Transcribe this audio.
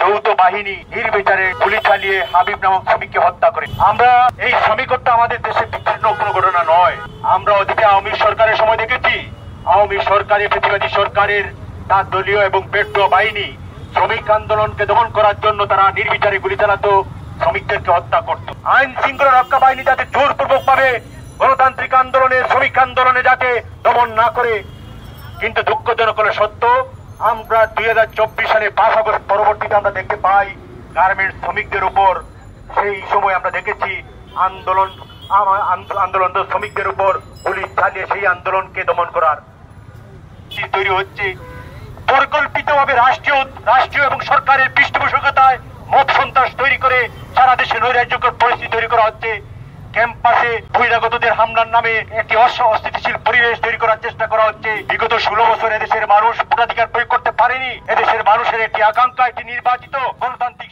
যৌথ বাহিনী নির্বিচারে গুলি চালিয়ে হাবিব নামক শ্রমিককে হত্যা করে। আমরা এই শ্রমিক হত্যা আমাদের দেশে বিচ্ছিন্ন কোনো ঘটনা নয়। আমরা অতীতে আওয়ামী সরকারের সময় দেখেছি, আওয়ামী সরকারের প্রতিবাদী সরকারের তার দলীয় এবং পেট্রো বাহিনী শ্রমিক আন্দোলনকে দমন করার জন্য তারা নির্বিচারে গুলি চালাতো, শ্রমিকদেরকে হত্যা করত। আইন শৃঙ্খলা রক্ষা বাহিনী যাতে জোরপূর্বক ভাবে গণতান্ত্রিক আন্দোলনে, শ্রমিক আন্দোলনে যাতে দমন না করে। কিন্তু দুঃখজনক হলো সত্য, আমরা 2024 সালে 5 আগস্ট পরবর্তীতে আমরা দেখতে পাই গার্মেন্টস শ্রমিকদের উপর সেই সময় আমরা দেখেছি আন্দোলন শ্রমিকদের উপর গুলি চালিয়ে সেই আন্দোলনকে দমন করার তৈরি হচ্ছে। পরিকল্পিতভাবে রাষ্ট্রীয় এবং সরকারের পৃষ্ঠপোষকতায় মব সন্ত্রাস তৈরি করে সারা দেশে নৈরাজ্যকর পরিস্থিতি তৈরি করা হচ্ছে। ক্যাম্পাসে বহিরাগতদের হামলার নামে একটি অস্থিতিশীল পরিবেশ তৈরি করার চেষ্টা করা হচ্ছে। বিগত 16 বছর এদেশের মানুষ ভোটাধিকার প্রয়োগ করতে পারেনি। এদেশের মানুষের একটি আকাঙ্ক্ষা, একটি নির্বাচিত গণতান্ত্রিক